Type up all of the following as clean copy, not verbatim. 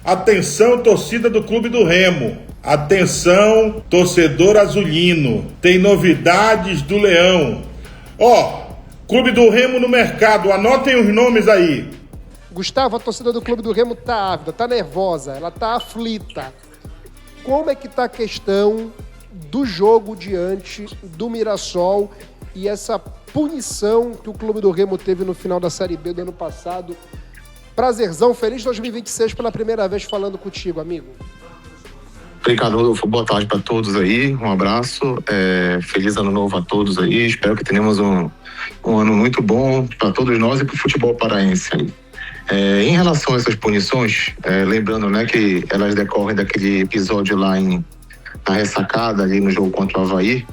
Atenção, torcida do Clube do Remo. Atenção, torcedor azulino. Tem novidades do Leão. Clube do Remo no mercado. Anotem os nomes aí. Gustavo, a torcida do Clube do Remo tá ávida, tá nervosa, ela tá aflita. Como é que tá a questão do jogo diante do Mirassol e essa punição que o Clube do Remo teve no final da Série B do ano passado? Prazerzão, feliz 2026 pela primeira vez falando contigo, amigo. Ricardo Rodolfo, boa tarde para todos aí, um abraço, feliz ano novo a todos aí, espero que tenhamos um ano muito bom para todos nós e para o futebol paraense aí. Em relação a essas punições, lembrando, né, que elas decorrem daquele episódio lá na ressacada, ali no jogo contra o Avaí,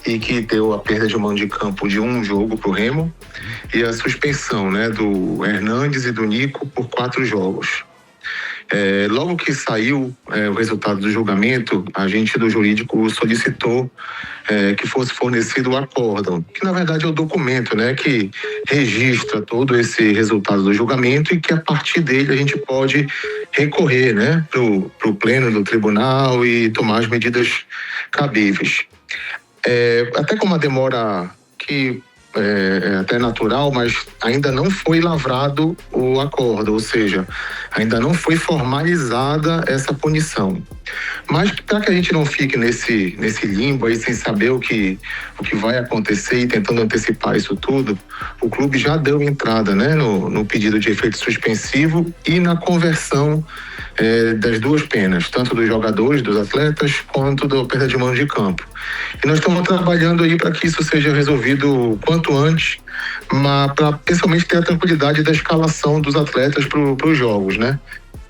e que deu a perda de mando de campo de um jogo para o Remo e a suspensão, né, do Hernandes e do Nico por 4 jogos. Logo que saiu o resultado do julgamento, a gente do jurídico solicitou que fosse fornecido o acórdão, que na verdade é o documento, né, que registra todo esse resultado do julgamento e que a partir dele a gente pode recorrer, né, pro pleno do tribunal e tomar as medidas cabíveis. Até com uma demora que até natural, mas ainda não foi lavrado o acordo, ou seja, ainda não foi formalizada essa punição. Mas para que a gente não fique nesse limbo aí sem saber o que vai acontecer e tentando antecipar isso tudo, o clube já deu entrada, né, no pedido de efeito suspensivo e na conversão das duas penas, tanto dos jogadores, dos atletas, quanto da perda de mando de campo. E nós estamos trabalhando aí para que isso seja resolvido quanto antes, mas para principalmente ter a tranquilidade da escalação dos atletas para os jogos, né?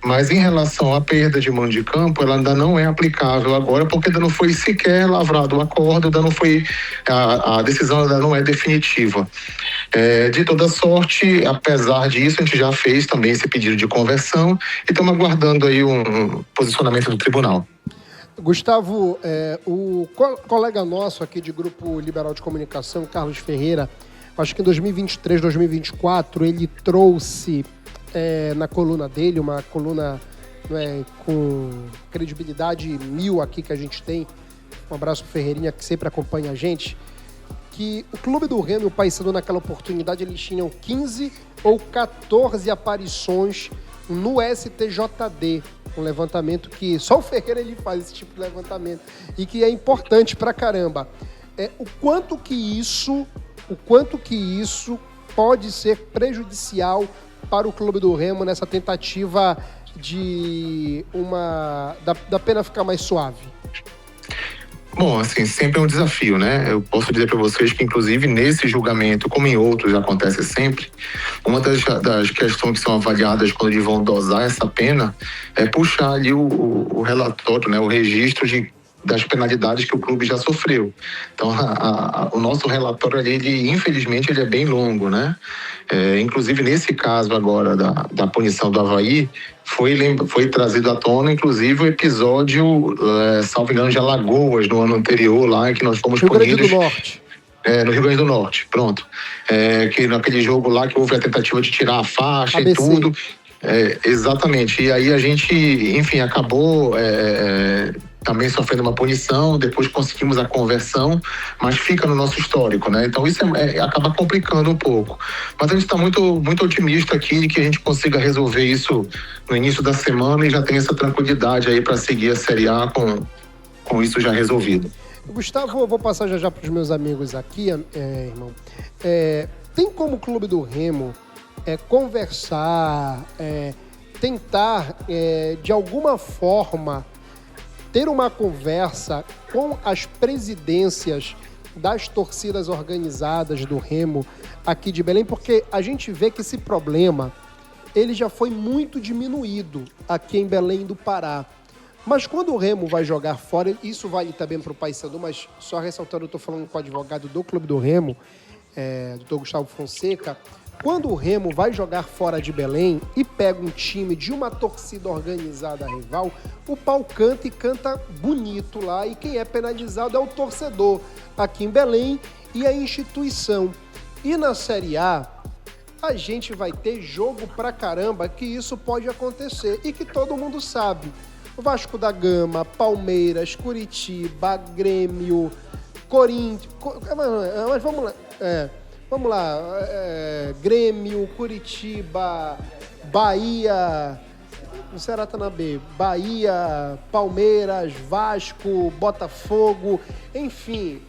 Mas em relação à perda de mando de campo, ela ainda não é aplicável agora, porque ainda não foi sequer lavrado o acordo, ainda não foi, a decisão ainda não é definitiva. De toda sorte, apesar disso, a gente já fez também esse pedido de conversão e estamos aguardando aí um posicionamento do tribunal. Gustavo, o colega nosso aqui de Grupo Liberal de Comunicação, Carlos Ferreira, acho que em 2023, 2024, ele trouxe na coluna dele, uma coluna com credibilidade 1000 aqui que a gente tem, um abraço pro Ferreirinha que sempre acompanha a gente, que o Clube do Remo e o Paysandu naquela oportunidade eles tinham 15 ou 14 aparições no STJD, um levantamento que só o Ferreira ele faz esse tipo de levantamento e que é importante pra caramba. O quanto que isso pode ser prejudicial para o Clube do Remo nessa tentativa de da pena ficar mais suave? Bom, assim, sempre é um desafio, né? Eu posso dizer para vocês que, inclusive, nesse julgamento, como em outros acontece sempre, uma das questões que são avaliadas quando eles vão dosar essa pena é puxar ali o relatório, né? O registro das penalidades que o clube já sofreu. Então, o nosso relatório ali, infelizmente, ele é bem longo, né? Inclusive, nesse caso agora da punição do Avaí, foi trazido à tona, inclusive, o episódio, salvo engano, de Alagoas, no ano anterior, lá em que nós fomos punidos. Rio Grande do Norte. No Rio Grande do Norte, pronto. Que naquele jogo lá que houve a tentativa de tirar a faixa ABC. E tudo. Exatamente. E aí a gente, enfim, acabou também sofrendo uma punição, depois conseguimos a conversão, mas fica no nosso histórico, né? Então isso acaba complicando um pouco. Mas a gente está muito, muito otimista aqui de que a gente consiga resolver isso no início da semana e já tem essa tranquilidade aí para seguir a Série A com isso já resolvido. Gustavo, eu vou passar já para os meus amigos aqui, irmão. Tem como o Clube do Remo conversar, tentar, de alguma forma, ter uma conversa com as presidências das torcidas organizadas do Remo aqui de Belém, porque a gente vê que esse problema ele já foi muito diminuído aqui em Belém do Pará. Mas quando o Remo vai jogar fora, isso vale também para o Paysandu, mas só ressaltando, eu estou falando com o advogado do Clube do Remo, Dr. Gustavo Fonseca. Quando o Remo vai jogar fora de Belém e pega um time de uma torcida organizada rival, o pau canta e canta bonito lá, e quem é penalizado é o torcedor aqui em Belém e a instituição. E na Série A, a gente vai ter jogo pra caramba que isso pode acontecer e que todo mundo sabe. Vasco da Gama, Palmeiras, Curitiba, Grêmio, Corinthians... Mas vamos lá. Vamos lá. Grêmio, Curitiba, Bahia... O Ceará tá na B. Bahia, Palmeiras, Vasco, Botafogo... Enfim,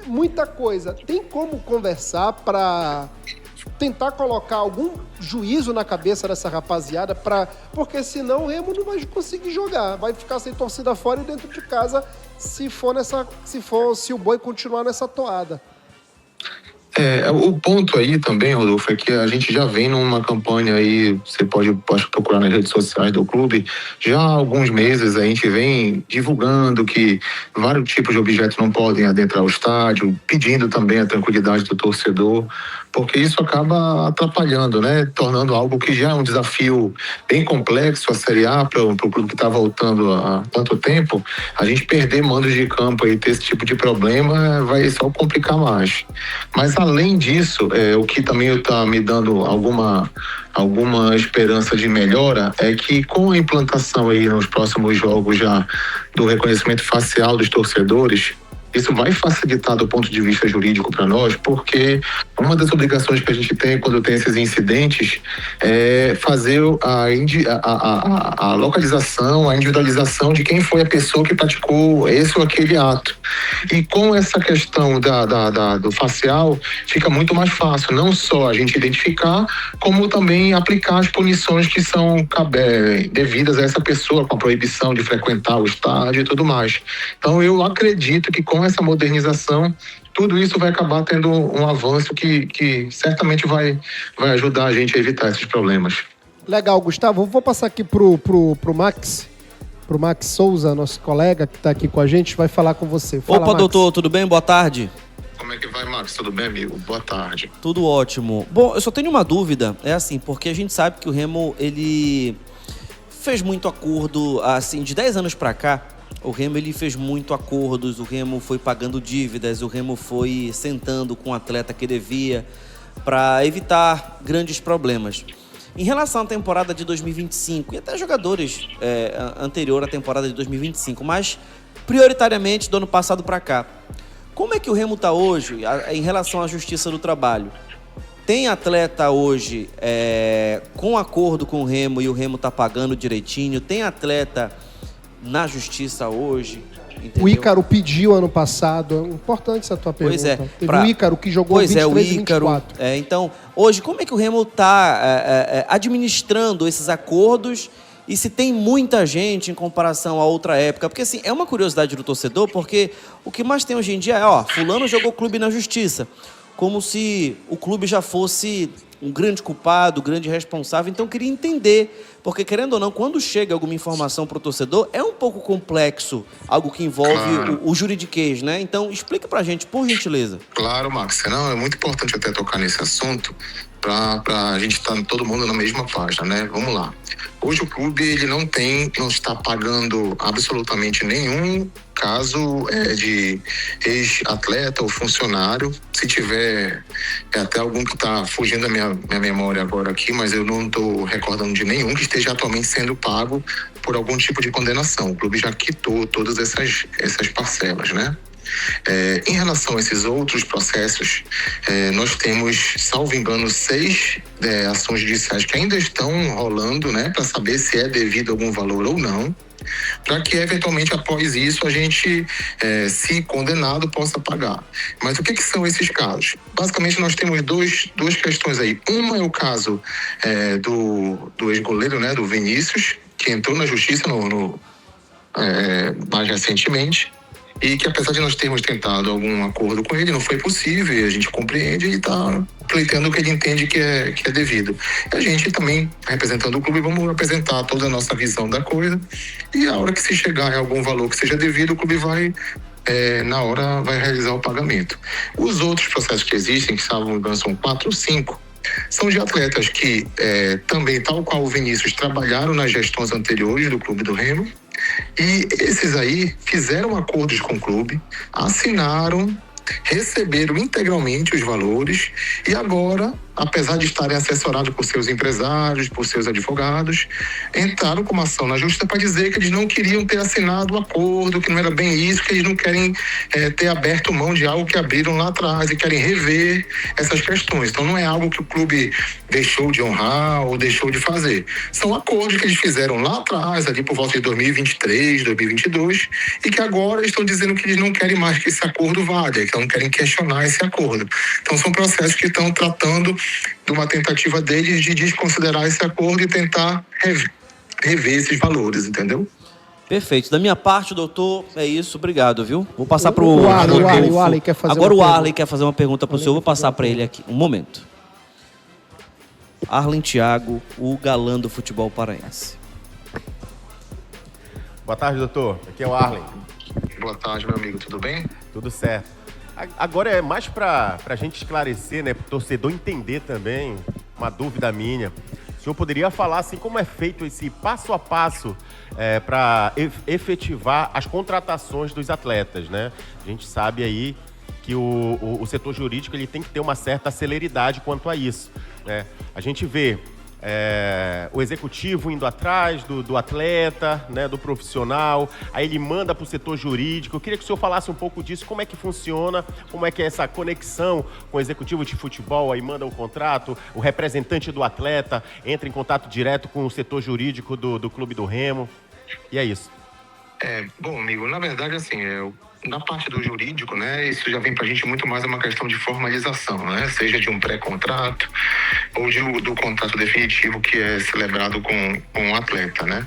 muita coisa. Tem como conversar para tentar colocar algum juízo na cabeça dessa rapaziada, porque senão o Remo não vai conseguir jogar, vai ficar sem torcida fora e dentro de casa se o boi continuar nessa toada. O ponto aí também, Rodolfo, é que a gente já vem numa campanha aí, você pode procurar nas redes sociais do clube, já há alguns meses a gente vem divulgando que vários tipos de objetos não podem adentrar o estádio, pedindo também a tranquilidade do torcedor, porque isso acaba atrapalhando, né? Tornando algo que já é um desafio bem complexo, a Série A, para o clube que está voltando há tanto tempo, a gente perder mandos de campo e ter esse tipo de problema vai só complicar mais. Mas além disso, o que também está me dando alguma esperança de melhora é que com a implantação aí nos próximos jogos já do reconhecimento facial dos torcedores, isso vai facilitar do ponto de vista jurídico para nós, porque uma das obrigações que a gente tem quando tem esses incidentes é fazer a localização, a individualização de quem foi a pessoa que praticou esse ou aquele ato. E com essa questão do facial, fica muito mais fácil, não só a gente identificar, como também aplicar as punições que são devidas a essa pessoa, com a proibição de frequentar o estádio e tudo mais. Então eu acredito que com essa modernização, tudo isso vai acabar tendo um avanço que certamente vai ajudar a gente a evitar esses problemas. Legal, Gustavo. Vou passar aqui pro Max Souza, nosso colega que está aqui com a gente, vai falar com você. Fala, Opa, Max. doutor, tudo bem? Boa tarde. Como é que vai, Max? Tudo bem, amigo? Boa tarde. Tudo ótimo. Bom, eu só tenho uma dúvida, porque a gente sabe que o Remo, ele fez muito acordo, assim, de 10 anos pra cá, o Remo ele fez muito acordos, o Remo foi pagando dívidas, o Remo foi sentando com o atleta que devia para evitar grandes problemas. Em relação à temporada de 2025 e até jogadores anterior à temporada de 2025, mas prioritariamente do ano passado para cá, como é que o Remo está hoje em relação à Justiça do Trabalho? Tem atleta hoje com acordo com o Remo e o Remo está pagando direitinho? Tem atleta na justiça hoje? Entendeu? O Ícaro pediu ano passado. Importante essa tua pergunta. Pois é. Teve o Ícaro que jogou 23 e 24. Então, hoje, como é que o Remo está administrando esses acordos e se tem muita gente em comparação a outra época? Porque, assim, é uma curiosidade do torcedor, porque o que mais tem hoje em dia é, fulano jogou clube na justiça. Como se o clube já fosse um grande culpado, um grande responsável. Então, eu queria entender, porque, querendo ou não, quando chega alguma informação para o torcedor, é um pouco complexo, algo que envolve o juridiquês, né? Então, explica pra gente, por gentileza. Claro, Max. Não, é muito importante até tocar nesse assunto para a gente estar todo mundo na mesma página, né? Vamos lá. Hoje o clube ele não está pagando absolutamente nenhum caso de ex-atleta ou funcionário. Se tiver até algum que está fugindo da minha memória agora aqui, mas eu não estou recordando de nenhum que esteja atualmente sendo pago por algum tipo de condenação. O clube já quitou todas essas parcelas, né? Em relação a esses outros processos, nós temos, salvo engano, 6 ações judiciais que ainda estão rolando, né, para saber se é devido algum valor ou não, para que eventualmente após isso a gente, se condenado, possa pagar. Mas o que são esses casos? Basicamente nós temos duas questões aí. Uma é o caso do ex-goleiro, né, do Vinícius, que entrou na justiça mais recentemente, e que apesar de nós termos tentado algum acordo com ele, não foi possível, e a gente compreende e está pleiteando o que ele entende que é devido. E a gente também, representando o clube, vamos apresentar toda a nossa visão da coisa, e a hora que se chegar em algum valor que seja devido, o clube vai, na hora, vai realizar o pagamento. Os outros processos que existem, que são 4 ou 5, são de atletas que também, tal qual o Vinícius, trabalharam nas gestões anteriores do Clube do Remo, e esses aí fizeram acordos com o clube, assinaram, receberam integralmente os valores e agora apesar de estarem assessorados por seus empresários, por seus advogados, entraram com uma ação na justiça para dizer que eles não queriam ter assinado o acordo, que não era bem isso, que eles não querem ter aberto mão de algo que abriram lá atrás e querem rever essas questões. Então não é algo que o clube deixou de honrar ou deixou de fazer. São acordos que eles fizeram lá atrás, ali por volta de 2023, 2022, e que agora estão dizendo que eles não querem mais que esse acordo valha, que não querem questionar esse acordo. Então são processos que estão tratando de uma tentativa deles de desconsiderar esse acordo e tentar rever esses valores, entendeu? Perfeito. Da minha parte, doutor, é isso. Obrigado, viu? Vou passar para o Arley quer fazer agora uma o Arley pergunta. quer fazer uma pergunta para o senhor. Vou passar para ele aqui. Um momento. Arlen Thiago, o galã do futebol paraense. Boa tarde, doutor. Aqui é o Arlen. Boa tarde, meu amigo. Tudo bem? Tudo certo. Agora é mais para a gente esclarecer, né, para o torcedor entender também, uma dúvida minha. O senhor poderia falar assim como é feito esse passo a passo para efetivar as contratações dos atletas, né? A gente sabe aí que o setor jurídico ele tem que ter uma certa celeridade quanto a isso, né? A gente vê o executivo indo atrás do atleta, né, do profissional, aí ele manda para o setor jurídico. Eu queria que o senhor falasse um pouco disso, como é que funciona, como é que é essa conexão com o executivo de futebol, aí manda um contrato, o representante do atleta entra em contato direto com o setor jurídico do Clube do Remo, e é isso. Bom, amigo, na verdade, assim, na parte do jurídico, né, isso já vem pra gente muito mais uma questão de formalização, né, seja de um pré-contrato ou do contrato definitivo que é celebrado com o atleta, né.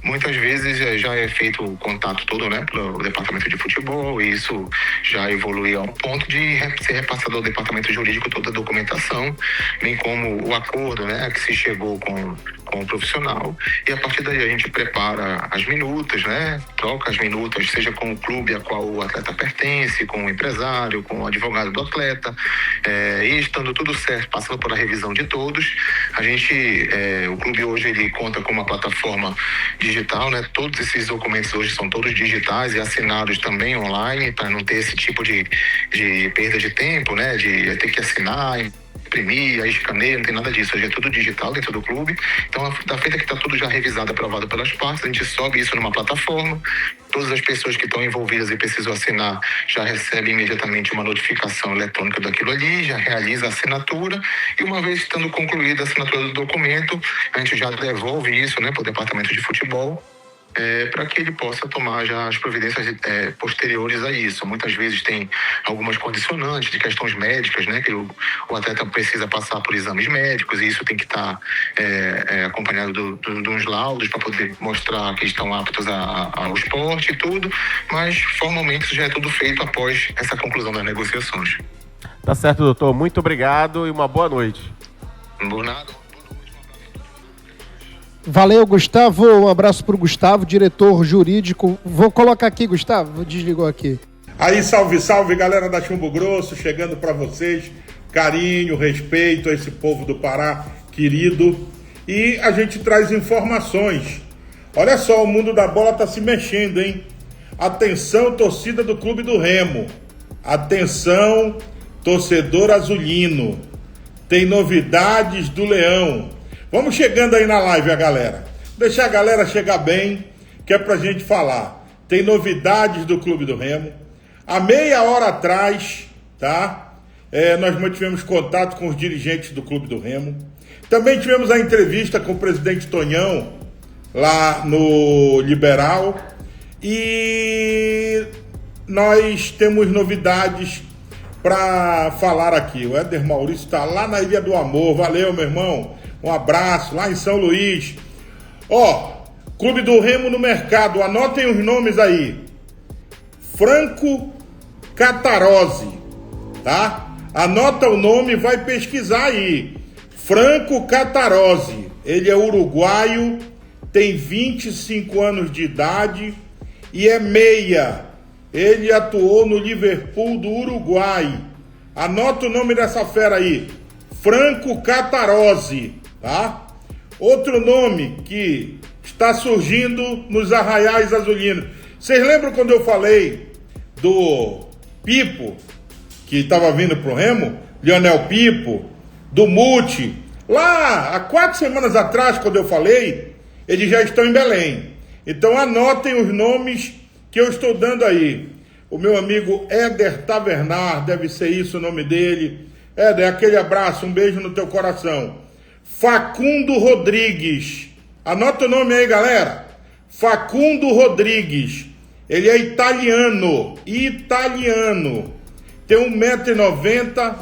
Muitas vezes já é feito o contato todo, né, pelo departamento de futebol, e isso já evolui ao ponto de ser repassado ao departamento jurídico toda a documentação, bem como o acordo, né, que se chegou com o profissional, e a partir daí a gente prepara as minutas, né, troca as minutas, seja com o clube a qual o atleta pertence, com o empresário, com o advogado do atleta, e estando tudo certo, passando por a revisão de todos, a gente, o clube hoje ele conta com uma plataforma digital, né, todos esses documentos hoje são todos digitais e assinados também online, para não ter esse tipo de perda de tempo, né, de ter que assinar, imprimir, aí escaneia, não tem nada disso, hoje é tudo digital dentro do clube. Então, da feita que está tudo já revisado, aprovado pelas partes, a gente sobe isso numa plataforma, todas as pessoas que estão envolvidas e precisam assinar já recebem imediatamente uma notificação eletrônica daquilo ali, já realiza a assinatura, e uma vez estando concluída a assinatura do documento, a gente já devolve isso, né, para o departamento de futebol, para que ele possa tomar já as providências posteriores a isso. Muitas vezes tem algumas condicionantes de questões médicas, né, que o atleta precisa passar por exames médicos, e isso tem que estar acompanhado de uns laudos para poder mostrar que estão aptos ao esporte e tudo, mas formalmente isso já é tudo feito após essa conclusão das negociações. Tá certo, doutor. Muito obrigado e uma boa noite. Por nada. Valeu, Gustavo. Um abraço pro Gustavo, diretor jurídico. Vou colocar aqui, Gustavo. Desligou aqui. Aí, salve, salve, galera da Chumbo Grosso, chegando para vocês. Carinho, respeito a esse povo do Pará querido. E a gente traz informações. Olha só, o mundo da bola tá se mexendo, hein? Atenção, torcida do Clube do Remo. Atenção, torcedor azulino. Tem novidades do Leão. Vamos chegando aí na live, a galera. Deixar a galera chegar bem, que é pra gente falar. Tem novidades do Clube do Remo. Há meia hora atrás, tá? Nós mantivemos contato com os dirigentes do Clube do Remo. Também tivemos a entrevista com o presidente Tonhão, lá no Liberal. E nós temos novidades para falar aqui. O Éder Maurício está lá na Ilha do Amor. Valeu, meu irmão. Um abraço, lá em São Luís. Clube do Remo no mercado. Anotem os nomes aí. Franco Catarozzi, tá? Anota o nome e vai pesquisar aí. Franco Catarozzi. Ele é uruguaio, tem 25 anos de idade e é meia. Ele atuou no Liverpool do Uruguai. Anota o nome dessa fera aí. Franco Catarozzi, tá? Outro nome que está surgindo nos Arraiais Azulinos. Vocês lembram quando eu falei do Pipo, que estava vindo pro Remo? Lionel Pipo, do Muti. Lá, há 4 semanas atrás, quando eu falei, eles já estão em Belém. Então anotem os nomes que eu estou dando aí. O meu amigo Éder Tavernar, deve ser isso o nome dele. Éder, aquele abraço, um beijo no teu coração. Facundo Rodrigues. Anota o nome aí, galera. Facundo Rodrigues. Ele é italiano. Tem 1,90 m,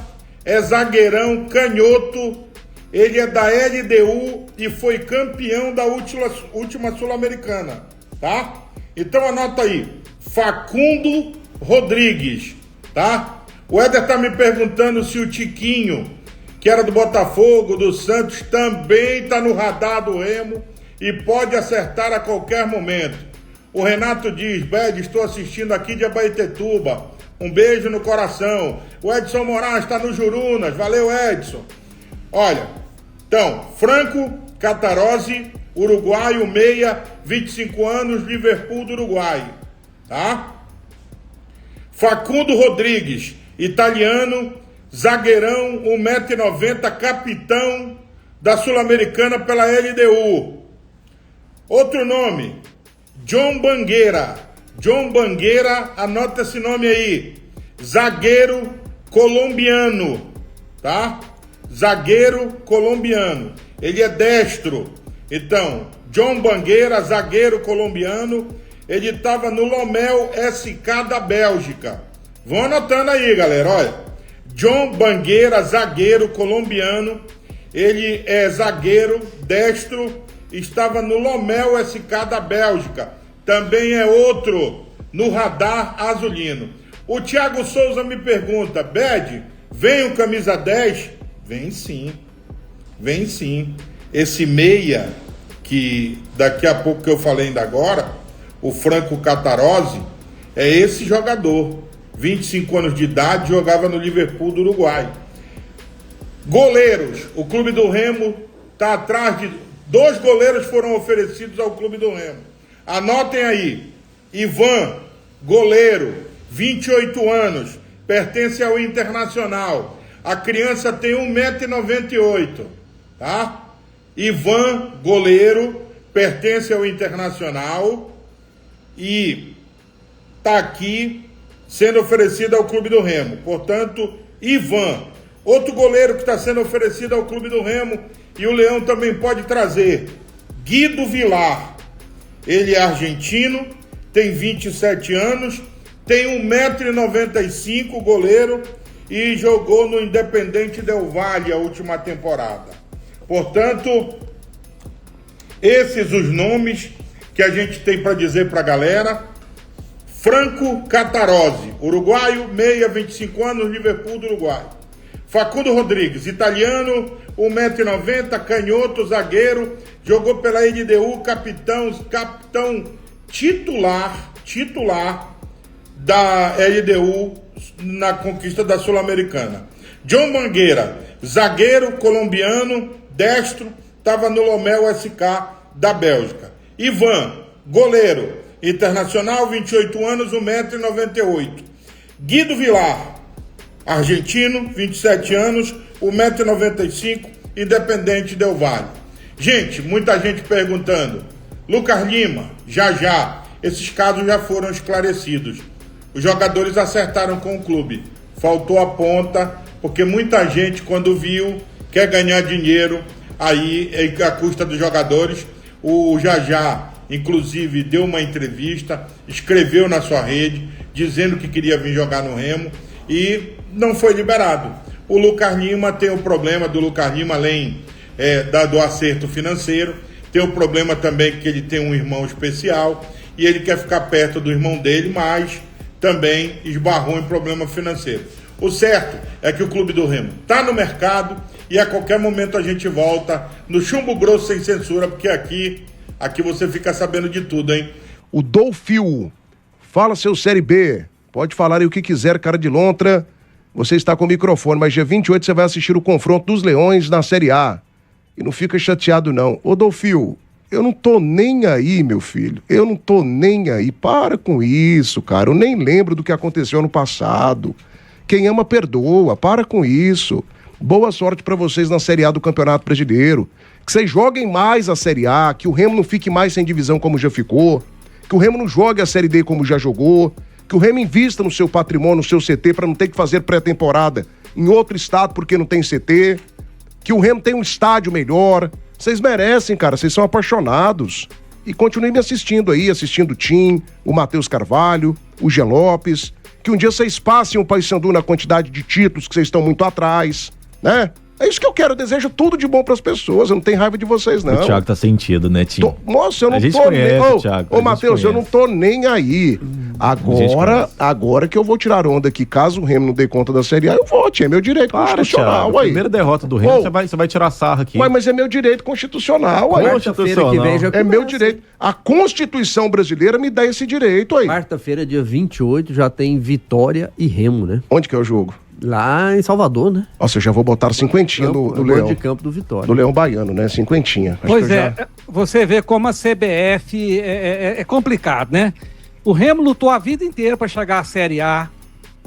é zagueirão, canhoto. Ele é da LDU e foi campeão da última Sul-Americana, tá? Então anota aí, Facundo Rodrigues, tá? O Éder tá me perguntando se o Tiquinho, que era do Botafogo, do Santos, também tá no radar do Remo e pode acertar a qualquer momento. O Renato diz, Bed, estou assistindo aqui de Abaetetuba, um beijo no coração. O Edson Moraes está no Jurunas, valeu Edson. Olha, então, Franco Catarozzi, uruguaio, meia, 25 anos, Liverpool do Uruguai, tá? Facundo Rodrigues, italiano, zagueirão, 1,90 m, capitão da Sul-Americana pela LDU. Outro nome, John Bangueira. John Bangueira, anota esse nome aí, zagueiro colombiano, tá? Zagueiro colombiano, ele é destro. Então, John Bangueira, zagueiro colombiano, ele estava no Lommel SK da Bélgica. Vão anotando aí, galera, olha. John Bangueira, zagueiro colombiano, ele é zagueiro destro, estava no Lommel SK da Bélgica. Também é outro no radar azulino. O Thiago Souza me pergunta, Bed, vem o camisa 10? Vem sim, vem sim. Esse meia, que daqui a pouco que eu falei ainda agora, o Franco Catarozzi, é esse jogador. 25 anos de idade, jogava no Liverpool do Uruguai. Goleiros, o Clube do Remo está atrás de... 2 goleiros foram oferecidos ao Clube do Remo. Anotem aí, Ivan, goleiro, 28 anos, pertence ao Internacional. A criança tem 1,98 m, tá? Ivan, goleiro, pertence ao Internacional e tá aqui sendo oferecido ao Clube do Remo. Portanto, Ivan. Outro goleiro que está sendo oferecido ao Clube do Remo e o Leão também pode trazer, Guido Vilar. Ele é argentino, tem 27 anos, tem 1,95 m, goleiro, e jogou no Independente Del Valle a última temporada. Portanto, esses os nomes que a gente tem para dizer para a galera. Franco Catarozzi, uruguaio, meia, 25 anos, Liverpool do Uruguai. Facundo Rodrigues, italiano, 1,90 m, canhoto, zagueiro, jogou pela LDU, capitão titular da LDU na conquista da Sul-Americana. John Bangueira, zagueiro colombiano, destro, estava no Lommel SK da Bélgica. Ivan, goleiro, internacional, 28 anos, 1,98 m. Guido Vilar, argentino, 27 anos, 1,95 m, Independente Del Valle. Gente, muita gente perguntando. Lucas Lima, já. Esses casos já foram esclarecidos. Os jogadores acertaram com o clube. Faltou a ponta, porque muita gente, quando viu, quer ganhar dinheiro aí à custa dos jogadores. O Já, inclusive, deu uma entrevista, escreveu na sua rede, dizendo que queria vir jogar no Remo e não foi liberado. O Lucas Lima tem o problema do Lucas Lima, além do acerto financeiro, tem o problema também que ele tem um irmão especial e ele quer ficar perto do irmão dele, mas também esbarrou em problema financeiro. O certo é que o Clube do Remo está no mercado e a qualquer momento a gente volta no Chumbo Grosso Sem Censura, porque aqui você fica sabendo de tudo, hein? O Dolfil, fala seu Série B, pode falar aí o que quiser, cara de lontra, você está com o microfone, mas dia 28 você vai assistir o confronto dos Leões na Série A. E não fica chateado não. Ô Dolfil, eu não tô nem aí, meu filho. Eu não tô nem aí. Para com isso, cara. Eu nem lembro do que aconteceu no passado. Quem ama, perdoa. Para com isso. Boa sorte pra vocês na Série A do Campeonato Brasileiro. Que vocês joguem mais a Série A, que o Remo não fique mais sem divisão como já ficou, que o Remo não jogue a Série D como já jogou, que o Remo invista no seu patrimônio, no seu CT, pra não ter que fazer pré-temporada em outro estado porque não tem CT, que o Remo tenha um estádio melhor. Vocês merecem, cara, vocês são apaixonados. E continuem me assistindo aí, assistindo o Tim, o Matheus Carvalho, o Jean Lopes, que um dia vocês passem o Paysandu na quantidade de títulos que vocês estão muito atrás, né? É isso que eu quero, eu desejo tudo de bom pras pessoas, eu não tenho raiva de vocês, não. O Thiago tá sentido, né, Tim? Nossa, eu não tô conhece, nem... Thiago, Ô, Matheus, eu não tô nem aí. Agora que eu vou tirar onda aqui, caso o Remo não dê conta da Série A, eu vou, é meu direito constitucional, Thiago, aí. Primeira derrota do Remo, você vai tirar sarra aqui. Mas é meu direito constitucional, aí. Constitucional. Que vem já É meu começa, direito. A Constituição brasileira me dá esse direito aí. Quarta-feira, dia 28, já tem Vitória e Remo, né? Onde que é o jogo? Lá em Salvador, né? Nossa, eu já vou botar cinquentinha no Leão. de campo do Vitória. Do Leão Baiano, né? Cinquentinha. Acho Pois que eu é, você vê como a CBF é complicado, né? O Remo lutou a vida inteira para chegar à Série A,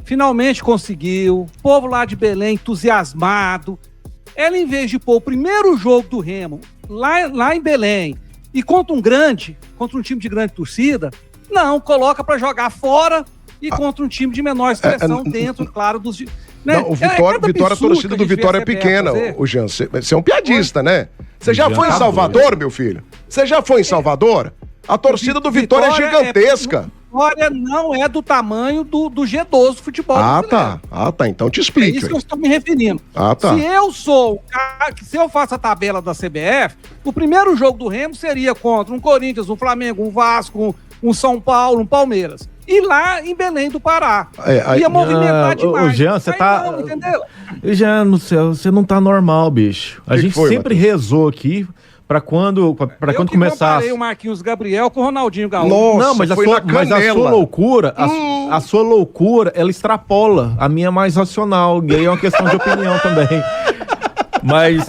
finalmente conseguiu, o povo lá de Belém entusiasmado. Ela, em vez de pôr o primeiro jogo do Remo lá em Belém e contra um time de grande torcida, não, coloca para jogar fora e contra um time de menor expressão dentro, claro, dos... Né? Não, a torcida do Vitória é pequena, o Jean. Você é um piadista, né? Você já foi em Salvador, meu filho? Você já foi em Salvador? A torcida do Vitória é gigantesca. Vitória não é do tamanho do G12 do futebol brasileiro. Tá. Então te É explique. isso que eu estou me referindo. Tá. Se eu faço a tabela da CBF, o primeiro jogo do Remo seria contra um Corinthians, um Flamengo, um Vasco, um São Paulo, um Palmeiras. E lá em Belém do Pará. Ia movimentar demais. Ô, Jean, você tá... Não, entendeu? Jean, no céu, você não tá normal, bicho. A gente sempre rezou aqui pra quando começasse... Eu comparei o Marquinhos Gabriel com o Ronaldinho Gaúcho. Nossa, não, mas a sua loucura, a sua loucura, ela extrapola a minha mais racional. E aí é uma questão de opinião também. Mas,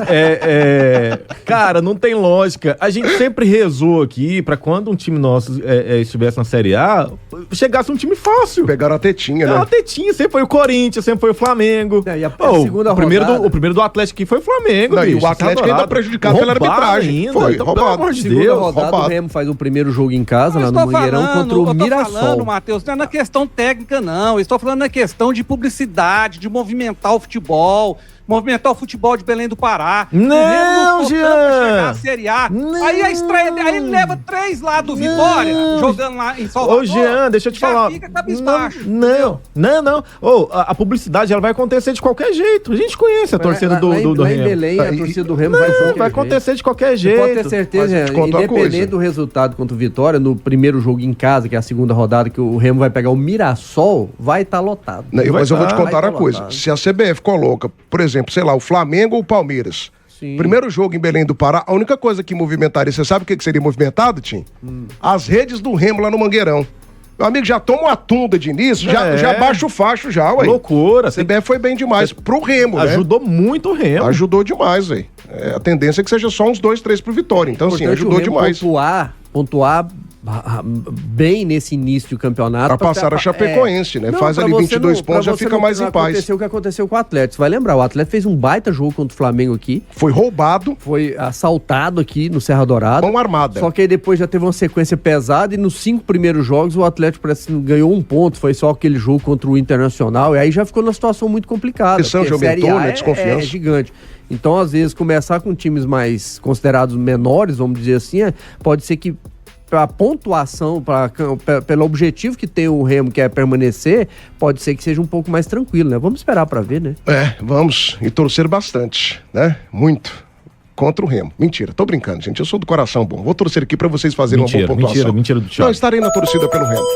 cara, não tem lógica. A gente sempre rezou aqui pra quando um time nosso estivesse na Série A, chegasse um time fácil. Pegaram a tetinha, né? A tetinha, sempre foi o Corinthians, sempre foi o Flamengo. E a segunda o primeiro do Atlético aqui foi o Flamengo, não, bicho, e o Atlético ainda prejudicado pela arbitragem. Ainda, foi então, roubado. pelo amor de Segunda Deus. rodada, o Remo faz o primeiro jogo em casa, lá no Mangueirão, contra o Mirassol. Falando, Matheus, não é na questão técnica, não. Eu estou falando na questão de publicidade, de movimentar o futebol de Belém do Pará. Não, Jean! Chegar à Série A. Não. Aí a estreia dele, aí ele leva 3 lá do Vitória, jogando lá em Salvador. Ô, Jean, deixa eu te falar. Fica cabisbaixo. Não. A publicidade, ela vai acontecer de qualquer jeito. A gente conhece a torcida do Remo. Lá em Belém, a torcida do Remo vai acontecer de qualquer jeito. Pode ter certeza, independente do resultado contra o Vitória, no primeiro jogo em casa, que é a segunda rodada, que o Remo vai pegar o Mirassol, vai estar lotado. Mas eu vou te contar uma coisa. Se a CBF coloca, por exemplo, sei lá, o Flamengo ou o Palmeiras, primeiro jogo em Belém do Pará, a única coisa que movimentaria, você sabe o que seria movimentado, Tim? As redes do Remo lá no Mangueirão. Meu amigo, já toma uma tunda de início, já baixa o facho já, ué. Loucura. A CBF foi bem demais pro Remo, né? Ajudou muito o Remo. Ajudou demais, velho. A tendência é que seja só uns 2, 3 pro Vitória. Então, assim, ajudou demais. Pontuar bem nesse início do campeonato. Pra passar a Chapecoense, né? Faz ali 22 pontos, já fica mais em paz. Aconteceu o que aconteceu com o Atlético. Você vai lembrar, o Atlético fez um baita jogo contra o Flamengo aqui. Foi roubado. Foi assaltado aqui no Serra Dourada. Mão armada. Só que aí depois já teve uma sequência pesada e nos 5 primeiros jogos o Atlético parece que ganhou 1 ponto. Foi só aquele jogo contra o Internacional. E aí já ficou numa situação muito complicada. A pressão já aumentou, né? Desconfiança. É gigante. Então, às vezes, começar com times mais considerados menores, vamos dizer assim, pode ser que a pontuação, pelo objetivo que tem o Remo, que é permanecer, pode ser que seja um pouco mais tranquilo, né? Vamos esperar pra ver, né? Vamos. E torcer bastante, né? Muito. Contra o Remo. Mentira, tô brincando, gente. Eu sou do coração bom. Vou torcer aqui pra vocês fazerem uma boa pontuação. Mentira do Thiago. Não, estarei na torcida pelo Remo.